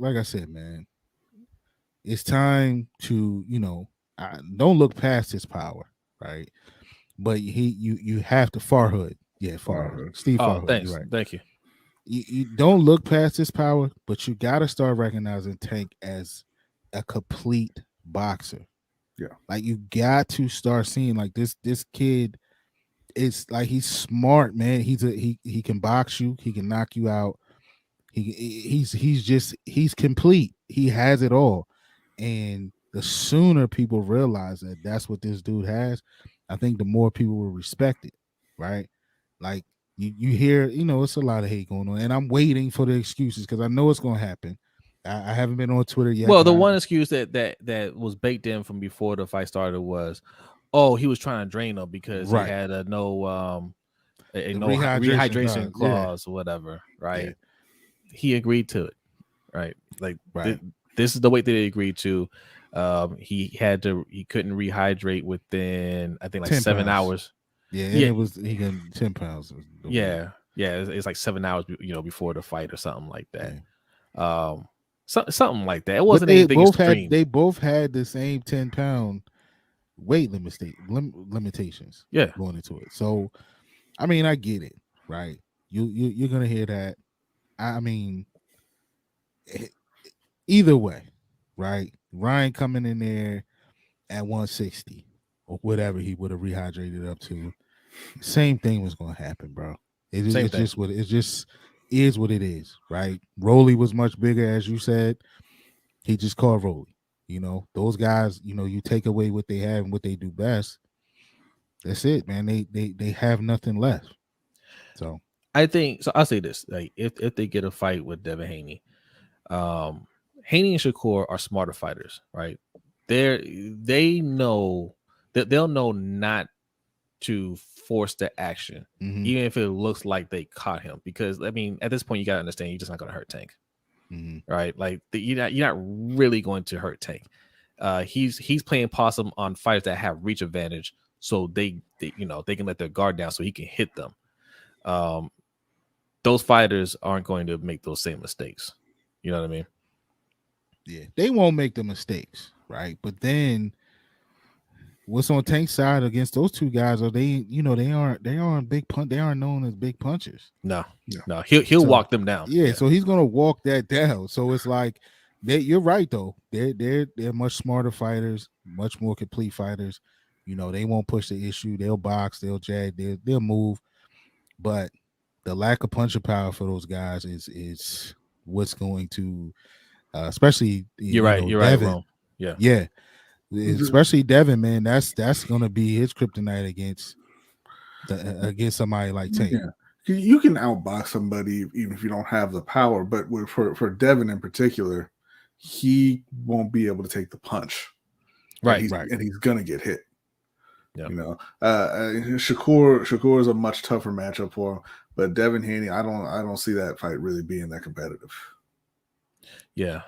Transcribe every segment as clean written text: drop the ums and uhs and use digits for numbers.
like I said, man, it's time to don't look past his power, right? But you have to Farhood, yeah, Farhood, Farhood. Steve Oh, Farhood. You're thanks. right. Thank you. You don't look past his power, but you got to start recognizing Tank as a complete boxer. Yeah. Like you got to start seeing like this kid. It's like he's smart, man. He can box you. He can knock you out. He's complete. He has it all. And the sooner people realize that that's what this dude has, I think the more people will respect it, right? Like you hear, it's a lot of hate going on, and I'm waiting for the excuses because I know it's going to happen. I haven't been on Twitter yet. Well, the one excuse that was baked in from before the fight started was, oh, he was trying to drain him because he Right. had a no rehydration clause or whatever, right? Yeah. He agreed to it, right? Like Right. this is the weight that he agreed to. He couldn't rehydrate within I think like 7 pounds. hours. Yeah, and it was he got 10 pounds. Yeah, it's like 7 hours, before the fight or something like that. Yeah. Something like that. It wasn't anything extreme. They both had the same 10-pound weight limitations. Yeah, going into it. So, I mean, I get it, right? You're gonna hear that. I mean, either way, right? Ryan coming in there at 160 or whatever he would have rehydrated up to, same thing was going to happen, bro. It's just what it is, right? Rolly was much bigger, as you said. He just called Rolly. Those guys. You take away what they have and what they do best. That's it, man. They have nothing left. So I think so. I'll say this: like if they get a fight with Devin Haney, Haney and Shakur are smarter fighters, right? They know that they'll know not to force the action, even if it looks like they caught him. Because I mean, at this point, you gotta understand you're just not gonna hurt Tank, right? Like you're not really going to hurt Tank. He's playing possum on fighters that have reach advantage, so they can let their guard down so he can hit them. Those fighters aren't going to make those same mistakes. You know what I mean? Yeah, they won't make the mistakes, right? But then what's on Tank's side against those two guys are they aren't big punch. They aren't known as big punchers. No. He'll walk them down. Yeah, so he's gonna walk that down. So it's like you're right though. They're much smarter fighters, much more complete fighters. They won't push the issue. They'll box, they'll jag, they'll move. But the lack of puncher power for those guys is what's going to, especially you're right, Devin. Rome. Yeah. Especially Devin, man. That's gonna be his kryptonite against somebody like Tank. Yeah. You can outbox somebody even if you don't have the power, but for Devin in particular, he won't be able to take the punch. Right. And he's gonna get hit. Yeah. Shakur is a much tougher matchup for him, but Devin Haney, I don't see that fight really being that competitive. Yeah.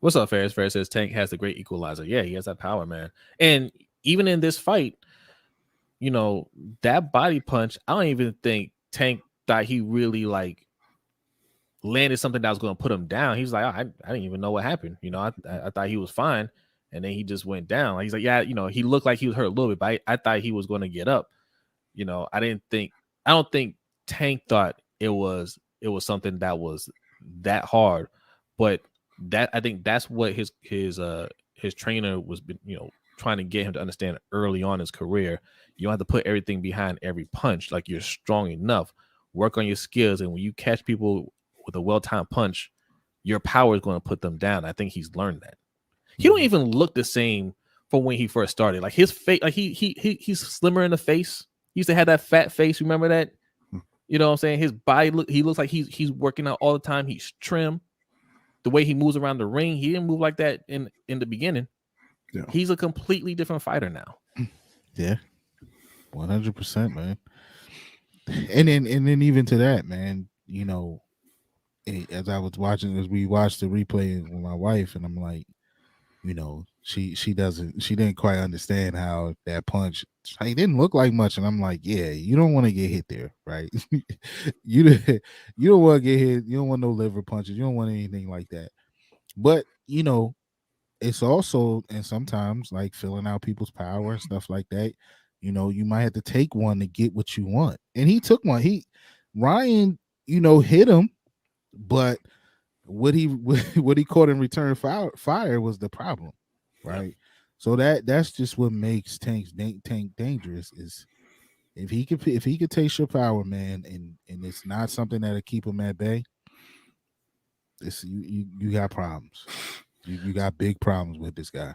What's up, Ferris? Ferris says Tank has the great equalizer. Yeah, he has that power, man. And even in this fight, that body punch, I don't even think Tank thought he really like landed something that was going to put him down. He's like, I didn't even know what happened. I thought he was fine. And then he just went down. Like, he's like, yeah, he looked like he was hurt a little bit, but I thought he was going to get up. I don't think Tank thought it was something that was that hard, but that I think that's what his trainer was, trying to get him to understand early on in his career. You don't have to put everything behind every punch. Like, you're strong enough, work on your skills, and when you catch people with a well-timed punch, your power is going to put them down. I think he's learned that. He don't even look the same from when he first started. Like, his face, like he's slimmer in the face. He used to have that fat face. Remember that? You know what I'm saying? His body he looks like he's working out all the time. He's trim. The way he moves around the ring, he didn't move like that in the beginning. Yeah. He's a completely different fighter now. Yeah, 100%, man. And then even to that, man, as we watched the replay with my wife, and I'm like, you know, she didn't quite understand how that punch. He didn't look like much, and I'm like, yeah, you don't want to get hit there, right? you don't want to get hit. You don't want no liver punches. You don't want anything like that. But you know, it's also, and sometimes like filling out people's power and stuff like that. You know, you might have to take one to get what you want, and he took one. Ryan, you know, hit him, but what he caught in return fire was the problem, right? Yep. So that's just what makes Tank dangerous is if he could taste your power, man, and it's not something that'll keep him at bay. This you got problems. You got big problems with this guy.